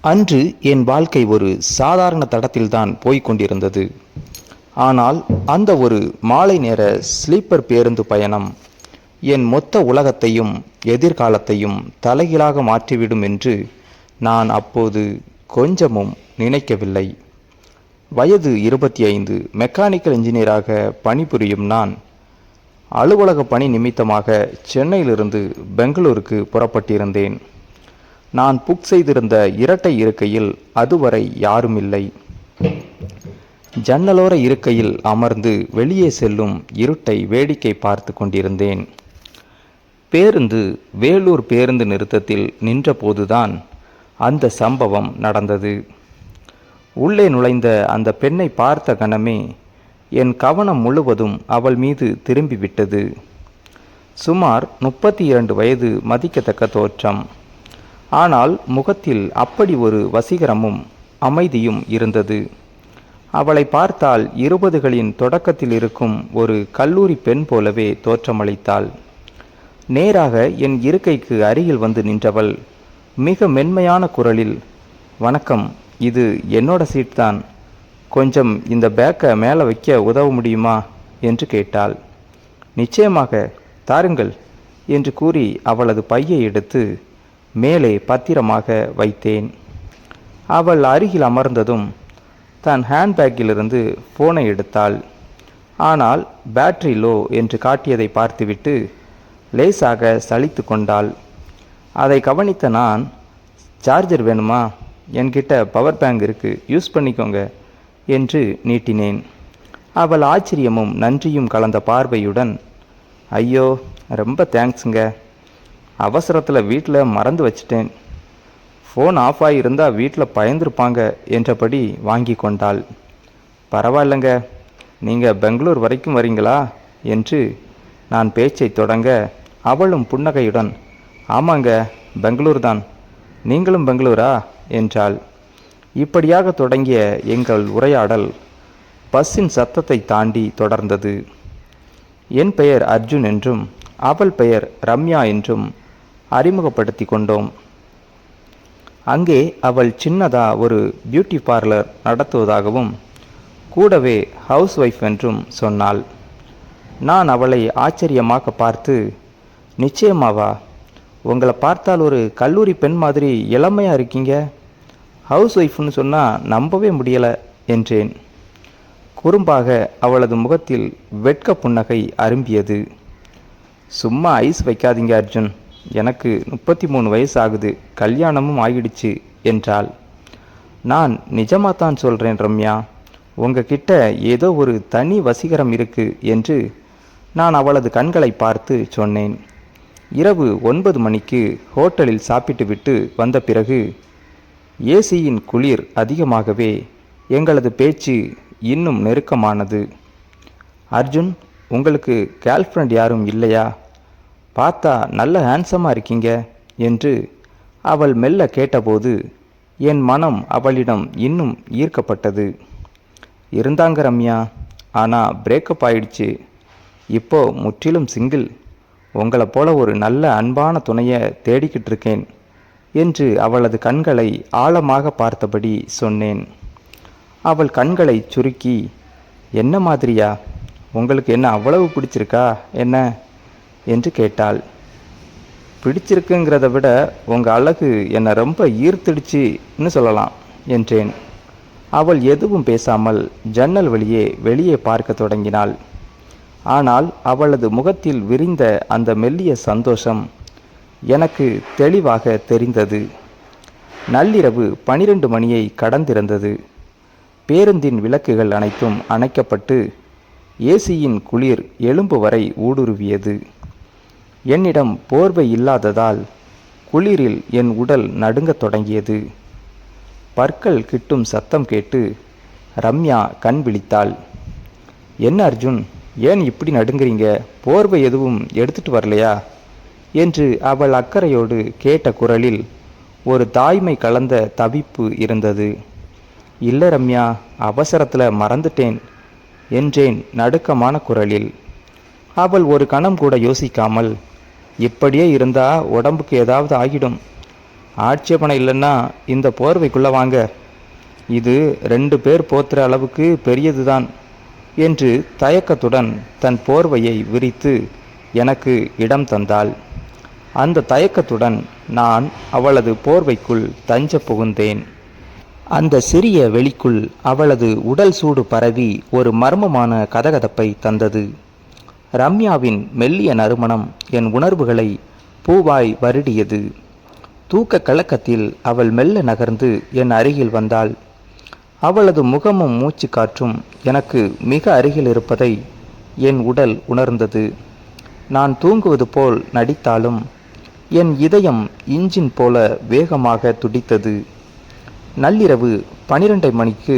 அன்று என் வாழ்க்கை ஒரு சாதாரண தடத்தில்தான் போய்கொண்டிருந்தது. ஆனால் அந்த ஒரு மாலை நேர ஸ்லீப்பர் பேருந்து பயணம் என் மொத்த உலகத்தையும் எதிர்காலத்தையும் தலைகீழாக மாற்றிவிடும் என்று நான் அப்போது கொஞ்சமும் நினைக்கவில்லை. வயது 25, மெக்கானிக்கல் இன்ஜினியராக பணிபுரியும் நான் அலுவலக பணி நிமித்தமாக சென்னையிலிருந்து பெங்களூருக்கு புறப்பட்டிருந்தேன். நான் புக் செய்திருந்த இரட்டை இருக்கையில் அதுவரை யாரும் இல்லை. ஜன்னலோர இருக்கையில் அமர்ந்து வெளியே செல்லும் இருட்டை வேடிக்கை பார்த்து கொண்டிருந்தேன். பேருந்து வேலூர் பேருந்து நிறுத்தத்தில் நின்றபோதுதான் அந்த சம்பவம் நடந்தது. உள்ளே நுழைந்த அந்த பெண்ணை பார்த்த கணமே என் கவனம் முழுவதும் அவள் மீது திரும்பிவிட்டது. சுமார் 32 வயது மதிக்கத்தக்க தோற்றம். ஆனால் முகத்தில் அப்படி ஒரு வசீகரமும் அமைதியும் இருந்தது. அவளை பார்த்தால் 20களின் தொடக்கத்தில் இருக்கும் ஒரு கல்லூரி பெண் போலவே தோற்றமளித்தாள். நேராக என் இருக்கைக்கு அருகில் வந்து நின்றவள் மிக மென்மையான குரலில், "வணக்கம், இது என்னோட சீட் தான். கொஞ்சம் இந்த பேக்கை மேலே வைக்க உதவ முடியுமா?" என்று கேட்டாள். "நிச்சயமாக, தாருங்கள்" என்று கூறி அவளது பையை எடுத்து மேலே பத்திரமாக வைத்தேன். அவள் அருகில் அமர்ந்ததும் தன் ஹேண்ட்பேக்கிலிருந்து ஃபோனை எடுத்தாள். ஆனால் பேட்டரி லோ என்று காட்டியதை பார்த்துவிட்டு லேசாக சலித்து கொண்டாள். அதை கவனித்த நான், "சார்ஜர் வேணுமா? என்கிட்ட பவர் பேங்க் இருக்குது, யூஸ் பண்ணிக்கோங்க" என்று நீட்டினேன். அவள் ஆச்சரியமும் நன்றியும் கலந்த பார்வையுடன், "ஐயோ, ரொம்ப தேங்க்ஸுங்க. அவசரத்தில் வீட்டில் மறந்து வச்சிட்டேன். ஃபோன் ஆஃப் ஆகியிருந்தால் வீட்டில் பயந்துருப்பாங்க" என்றபடி வாங்கி கொண்டாள். "பரவாயில்லைங்க, நீங்கள் பெங்களூர் வரைக்கும் வரீங்களா?" என்று நான் பேச்சை தொடங்க அவளும் புன்னகையுடன், "ஆமாங்க, பெங்களூர் தான். நீங்களும் பெங்களூரா?" என்றாள். இப்படியாக தொடங்கிய எங்கள் உரையாடல் பஸ்ஸின் சத்தத்தை தாண்டி தொடர்ந்தது. என் பெயர் அர்ஜுன் என்றும் அவள் பெயர் ரம்யா என்றும் அறிமுகப்படுத்தி கொண்டோம். அங்கே அவள் சின்னதா ஒரு பியூட்டி பார்லர் நடத்துவதாகவும் கூடவே ஹவுஸ் ஒய்ஃப் என்றும் சொன்னாள். நான் அவளை ஆச்சரியமாக பார்த்து, "நிச்சயமாவா? உங்களை பார்த்தால் ஒரு கல்லூரி பெண் மாதிரி இளமையாக இருக்கீங்க. ஹவுஸ் ஒய்ஃப்னு சொன்னால் நம்பவே முடியலை" என்றேன். குறும்பாக அவளது முகத்தில் வெட்க புன்னகை அரும்பியது. "சும்மா ஐஸ் வைக்காதீங்க அர்ஜுன், எனக்கு 33 வயசு ஆகுது, கல்யாணமும் ஆகிடுச்சு" என்றாள். "நான் நிஜமாத்தான் சொல்கிறேன் ரம்யா, உங்ககிட்ட ஏதோ ஒரு தனி வசீகரம் இருக்கு" என்று நான் அவளது கண்களை பார்த்து சொன்னேன். இரவு 9 மணிக்கு ஹோட்டலில் சாப்பிட்டு விட்டு வந்த பிறகு ஏசியின் குளிர் அதிகமாகவே எங்களது பேச்சு இன்னும் நெருக்கமானது. "அர்ஜுன், உங்களுக்கு கேர்ள் ஃப்ரெண்ட் யாரும் இல்லையா? பார்த்தா நல்ல ஹேண்ட்ஸமாக இருக்கீங்க" என்று அவள் மெல்ல கேட்டபோது என் மனம் அவளிடம் இன்னும் ஈர்க்கப்பட்டது. "இருந்தாங்க ரம்யா, ஆனால் பிரேக்கப் ஆயிடுச்சு. இப்போ முற்றிலும் சிங்கிள். உங்களை போல ஒரு நல்ல அன்பான துணையை தேடிக்கிட்டு இருக்கேன்" என்று அவளது கண்களை ஆழமாக பார்த்தபடி சொன்னேன். அவள் கண்களை சுருக்கி, "என்ன மாதிரியா? உங்களுக்கு என்ன அவ்வளவு பிடிச்சிருக்கா என்ன?" என்று கேட்டாள். "பிடிச்சிருக்குங்கிறத விட உங்கள் அழகு என்னை ரொம்ப ஈர்த்திடுச்சுன்னு சொல்லலாம்" என்றேன். அவள் எதுவும் பேசாமல் ஜன்னல் வழியே வெளியே பார்க்க தொடங்கினாள். ஆனால் அவளது முகத்தில் விரிந்த அந்த மெல்லிய சந்தோஷம் எனக்கு தெளிவாக தெரிந்தது. நள்ளிரவு 12 மணியை கடந்திருந்தது. பேருந்தின் விளக்குகள் அனைத்தும் அணைக்கப்பட்டு ஏசியின் குளிர் எலும்பு வரை ஊடுருவியது. என்னிடம் போர்வை இல்லாததால் குளிரில் என் உடல் நடுங்கத் தொடங்கியது. பற்கள் கிட்டும் சத்தம் கேட்டு ரம்யா கண் விழித்தாள். "என்ன அர்ஜுன், ஏன் இப்படி நடுங்குறீங்க? போர்வை எதுவும் எடுத்துட்டு வரலையா?" என்று அவள் அக்கறையோடு கேட்ட குரலில் ஒரு தாய்மை கலந்த தவிப்பு இருந்தது. "இல்லை ரம்யா, அவசரத்தில் மறந்துட்டேன்" என்றேன் நடுக்கமான குரலில். அவள் ஒரு கணம் கூட யோசிக்காமல், "இப்படியே இருந்தா உடம்புக்கு ஏதாவது ஆகிடும். ஆட்சேபனை இல்லைன்னா இந்த போர்வைக்குள்ளே வாங்க, இது 2 பேர் போத்துற அளவுக்கு பெரியதுதான் என்று தயக்கத்துடன் தன் போர்வையை விரித்து எனக்கு இடம் தந்தாள். அந்த தயக்கத்துடன் நான் அவளது போர்வைக்குள் தஞ்ச புகுந்தேன். அந்த சிறிய வெளிக்குள் அவளது உடல் சூடு பரவி ஒரு மர்மமான கதகதப்பை தந்தது. ரம்யாவின் மெல்லிய நறுமணம் என் உணர்வுகளை பூவாய் வருடியது. தூக்க கலக்கத்தில் அவள் மெல்ல நகர்ந்து என் அருகில் வந்தாள். அவளது முகமும் மூச்சு காற்றும் எனக்கு மிக அருகில் இருப்பதை என் உடல் உணர்ந்தது. நான் தூங்குவது போல் நடித்தாலும் என் இதயம் இன்ஜின் போல வேகமாக துடித்தது. நள்ளிரவு 12 மணிக்கு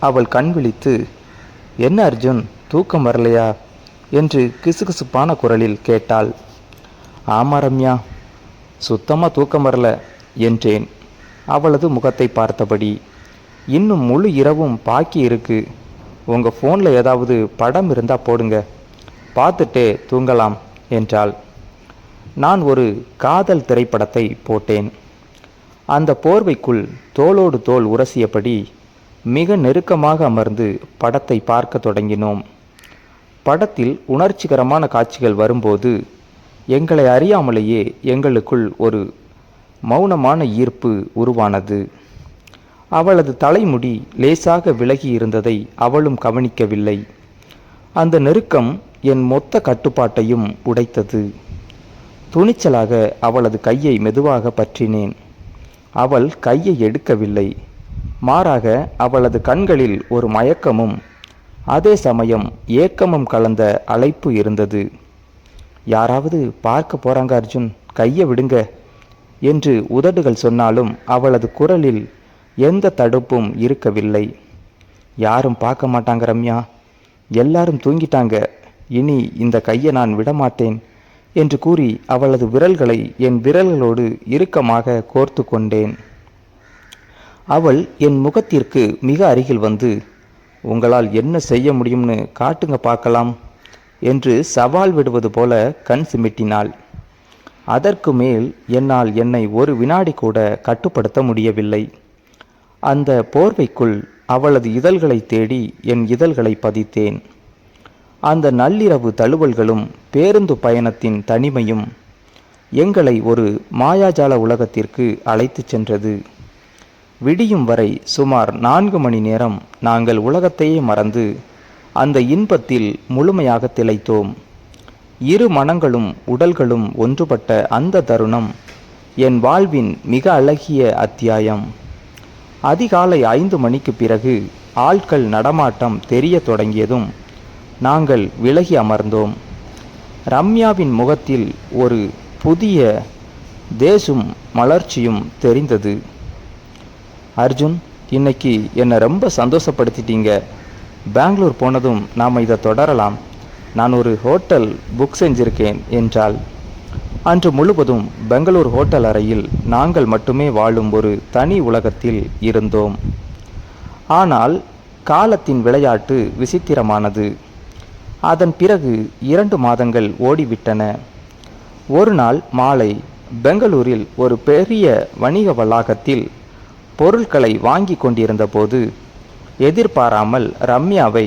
அவள் கண் விழித்து, என்ன அர்ஜுன், தூக்கம் வரலையா என்று கிசுகிசுப்பான குரலில் கேட்டாள். ஆமா ரம்யா, சுத்தமாக தூக்கம் வரல என்றேன் அவளது முகத்தை பார்த்தபடி. இன்னும் முழு இரவும் பாக்கி இருக்கு. உங்கள் ஃபோனில் ஏதாவது படம் இருந்தால் போடுங்க, பார்த்துட்டே தூங்கலாம் என்றாள். நான் ஒரு காதல் திரைப்படத்தை போட்டேன். அந்த போர்வைக்குள் தோளோடு தோள் உரசியபடி மிக நெருக்கமாக அமர்ந்து படத்தை பார்க்க தொடங்கினோம். படத்தில் உணர்ச்சிகரமான காட்சிகள் வரும்போது எங்களை அறியாமலேயே எங்களுக்குள் ஒரு மௌனமான ஈர்ப்பு உருவானது. அவளது தலைமுடி லேசாக விலகி இருந்ததை அவளும் கவனிக்கவில்லை. அந்த நெருக்கம் என் மொத்த கட்டுப்பாட்டையும் உடைத்தது. துணிச்சலாக அவளது கையை மெதுவாக பற்றினேன். அவள் கையை எடுக்கவில்லை. மாறாக அவளது கண்களில் ஒரு மயக்கமும் அதே சமயம் ஏக்கமும் கலந்த அழைப்பு இருந்தது. யாராவது பார்க்க போறாங்க அர்ஜுன், கையை விடுங்க என்று உதடுகள் சொன்னாலும் அவளது குரலில் எந்த தடுப்பும் இருக்கவில்லை. யாரும் பார்க்க மாட்டாங்க ரம்யா, எல்லாரும் தூங்கிட்டாங்க, இனி இந்த கையை நான் விடமாட்டேன் என்று கூறி அவளது விரல்களை என் விரல்களோடு இறுக்கமாக கோர்த்து கொண்டேன். அவள் என் முகத்திற்கு மிக அருகில் வந்து, உங்களால் என்ன செய்ய முடியும்னு காட்டுங்க பார்க்கலாம் என்று சவால் விடுவது போல கண் சிமிட்டினாள். அதற்கு மேல் என்னால் என்னை ஒரு வினாடி கூட கட்டுப்படுத்த முடியவில்லை. அந்த போர்வைக்குள் அவளது இதழ்களை தேடி என் இதழ்களை பதித்தேன். அந்த நள்ளிரவு தழுவல்களும் பேருந்து பயணத்தின் தனிமையும் எங்களை ஒரு மாயாஜால உலகத்திற்கு அழைத்து சென்றது. விடியும் வரை சுமார் 4 மணி நேரம் நாங்கள் உலகத்தையே மறந்து அந்த இன்பத்தில் முழுமையாக திளைத்தோம். இரு மனங்களும் உடல்களும் ஒன்றுபட்ட அந்த தருணம் என் வாழ்வின் மிக அழகிய அத்தியாயம். அதிகாலை 5 மணிக்கு பிறகு ஆட்கள் நடமாட்டம் தெரிய தொடங்கியதும் நாங்கள் விலகி அமர்ந்தோம். ரம்யாவின் முகத்தில் ஒரு புதிய தேசும் மலர்ச்சியும் தெரிந்தது. அர்ஜுன், இன்னைக்கு என்னை ரொம்ப சந்தோஷப்படுத்திட்டீங்க. பெங்களூர் போனதும் நாம் இதை தொடரலாம். நான் ஒரு ஹோட்டல் புக் செஞ்சிருக்கேன் என்றாள். அன்று முழுவதும் பெங்களூர் ஹோட்டல் அறையில் நாங்கள் மட்டுமே வாழும் ஒரு தனி உலகத்தில் இருந்தோம். ஆனால் காலத்தின் விளையாட்டு விசித்திரமானது. அதன் பிறகு 2 மாதங்கள் ஓடிவிட்டன. ஒரு நாள் மாலை பெங்களூரில் ஒரு பெரிய வணிக வளாகத்தில் பொருட்களை வாங்கி கொண்டிருந்த போது எதிர்பாராமல் ரம்யாவை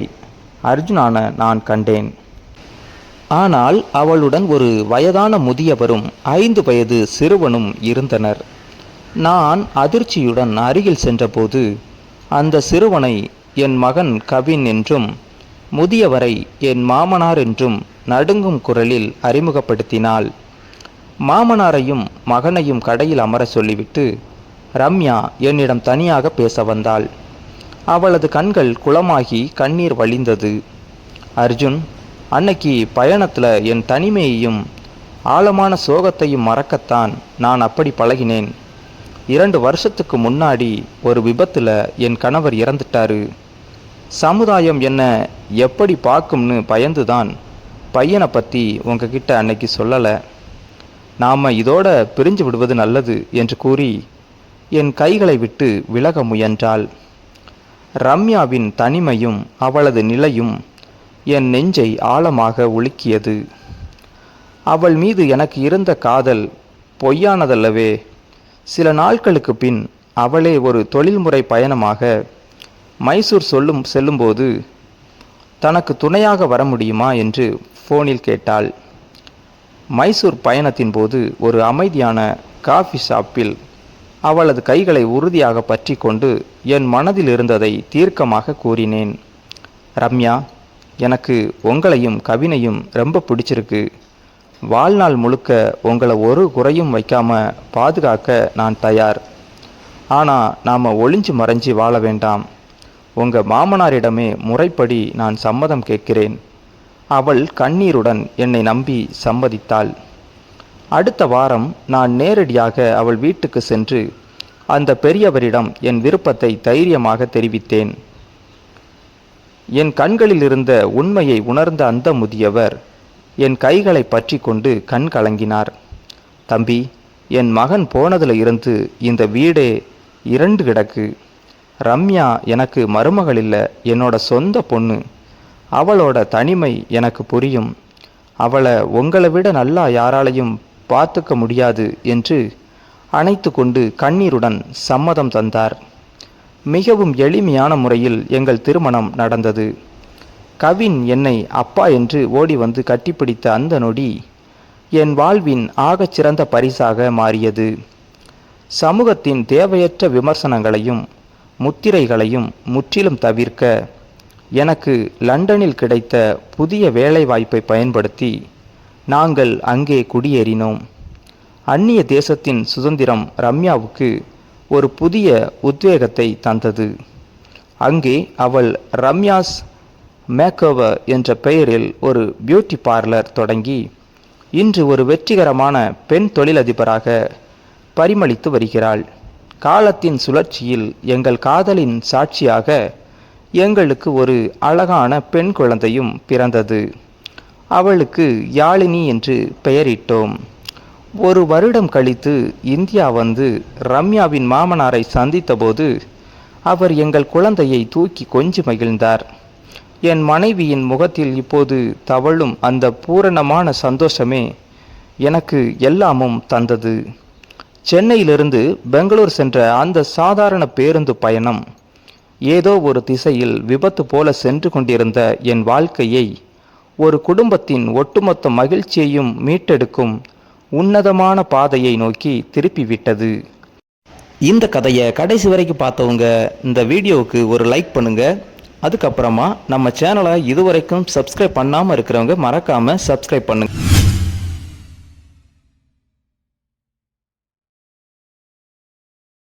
அர்ஜுனான நான் கண்டேன். ஆனால் அவளுடன் ஒரு வயதான முதியவரும் 5 வயது சிறுவனும் இருந்தனர். நான் அதிர்ச்சியுடன் அருகில் சென்றபோது அந்த சிறுவனை என் மகன் கவின் என்றும் முதியவரை என் மாமனார் என்றும் நடுங்கும் குரலில் அறிமுகப்படுத்தினாள். மாமனாரையும் மகனையும் கடையில் அமர சொல்லிவிட்டு ரம்யா என்னிடம் தனியாக பேச வந்தாள். அவளது கண்கள் குளமாகி கண்ணீர் வழிந்தது. அர்ஜுன், அன்னைக்கு பயணத்தில் என் தனிமையையும் ஆழமான சோகத்தையும் மறக்கத்தான் நான் அப்படி பழகினேன். 2 வருஷத்துக்கு முன்னாடி ஒரு விபத்தில் என் கணவர் இறந்துட்டாரு. சமுதாயம் என்ன எப்படி பார்க்கும்னு பயந்துதான் பையனை பற்றி உங்ககிட்ட அன்னைக்கு சொல்லலை. நாம் இதோட பிரிஞ்சு விடுவது நல்லது என்று கூறி என் கைகளை விட்டு விலக முயன்றாள். ரம்யாவின் தனிமையும் அவளது நிலையும் என் நெஞ்சை ஆழமாக உலுக்கியது. அவள் மீது எனக்கு இருந்த காதல் பொய்யானதல்லவே. சில நாட்களுக்கு பின் அவளே ஒரு தொழில்முறை பயணமாக மைசூர் செல்லும்போது தனக்கு துணையாக வர முடியுமா என்று ஃபோனில் கேட்டாள். மைசூர் பயணத்தின் போது ஒரு அமைதியான காஃபி ஷாப்பில் அவளது கைகளை உறுதியாக பற்றி கொண்டு என் மனதில் இருந்ததை தீர்க்கமாக கூறினேன். ரம்யா, எனக்கு உங்களையும் கவினையும் ரொம்ப பிடிச்சிருக்கு. வாழ்நாள் முழுக்க உங்களை ஒரு குறையும் வைக்காம பாதுகாக்க நான் தயார். ஆனால் நாம் ஒளிஞ்சு மறைஞ்சி வாழ வேண்டாம். உங்கள் மாமனாரிடமே முறைப்படி நான் சம்மதம் கேட்கிறேன். அவள் கண்ணீருடன் என்னை நம்பி சம்மதித்தாள். அடுத்த வாரம் நான் நேரடியாக அவள் வீட்டுக்கு சென்று அந்த பெரியவரிடம் என் விருப்பத்தை தைரியமாக தெரிவித்தேன். என் கண்களில் இருந்த உண்மையை உணர்ந்த அந்த முதியவர் என் கைகளை பற்றி கொண்டு கண் கலங்கினார். தம்பி, என் மகன் போனதில் இருந்து இந்த வீடே இரண்டு கிடக்கு. ரம்யா எனக்கு மருமகள் இல்லை, என்னோட சொந்த பொண்ணு. அவளோட தனிமை எனக்கு புரியும். அவளை உங்களை விட நல்லா யாராலையும் பார்த்துக்க முடியாது என்று அணைத்து கொண்டு கண்ணீருடன் சம்மதம் தந்தார். மிகவும் எளிமையான முறையில் எங்கள் திருமணம் நடந்தது. கவின் என்னை அப்பா என்று ஓடி வந்து கட்டிப்பிடித்த அந்த நொடி என் வாழ்வின் ஆகச்சிறந்த பரிசாக மாறியது. சமூகத்தின் தேவையற்ற விமர்சனங்களையும் முத்திரைகளையும் முற்றிலும் தவிர்க்க எனக்கு லண்டனில் கிடைத்த புதிய வேலைவாய்ப்பை பயன்படுத்தி நாங்கள் அங்கே குடியேறினோம். அந்நிய தேசத்தின் சுதந்திரம் ரம்யாவுக்கு ஒரு புதிய உத்வேகத்தை தந்தது. அங்கே அவள் ரம்யாஸ் மேக்கோவர் என்ற பெயரில் ஒரு பியூட்டி பார்லர் தொடங்கி இன்று ஒரு வெற்றிகரமான பெண் தொழிலதிபராக பரிமளித்து வருகிறாள். காலத்தின் சுழற்சியில் எங்கள் காதலின் சாட்சியாக எங்களுக்கு ஒரு அழகான பெண் குழந்தையும் பிறந்தது. அவளுக்கு யாழினி என்று பெயரிட்டோம். ஒரு வருடம் கழித்து இந்தியா வந்து ரம்யாவின் மாமனாரை சந்தித்தபோது அவர் எங்கள் குழந்தையை தூக்கி கொஞ்சி மகிழ்ந்தார். என் மனைவியின் முகத்தில் இப்போது தவழும் அந்த பூரணமான சந்தோஷமே எனக்கு எல்லாமும் தந்தது. சென்னையிலிருந்து பெங்களூர் சென்ற அந்த சாதாரண பேருந்து பயணம் ஏதோ ஒரு திசையில் விபத்து போல சென்று கொண்டிருந்த என் வாழ்க்கையை ஒரு குடும்பத்தின் ஒட்டுமொத்த மகிழ்ச்சியையும் மீட்டெடுக்கும் உன்னதமான பாதையை நோக்கி திருப்பிவிட்டது. இந்த கதையை கடைசி வரைக்கும் பார்த்தவங்க இந்த வீடியோவுக்கு ஒரு லைக் பண்ணுங்க. அதுக்கப்புறமா நம்ம சேனலை இதுவரைக்கும் சப்ஸ்கிரைப் பண்ணாமல் இருக்கிறவங்க மறக்காமல் சப்ஸ்கிரைப் பண்ணுங்க.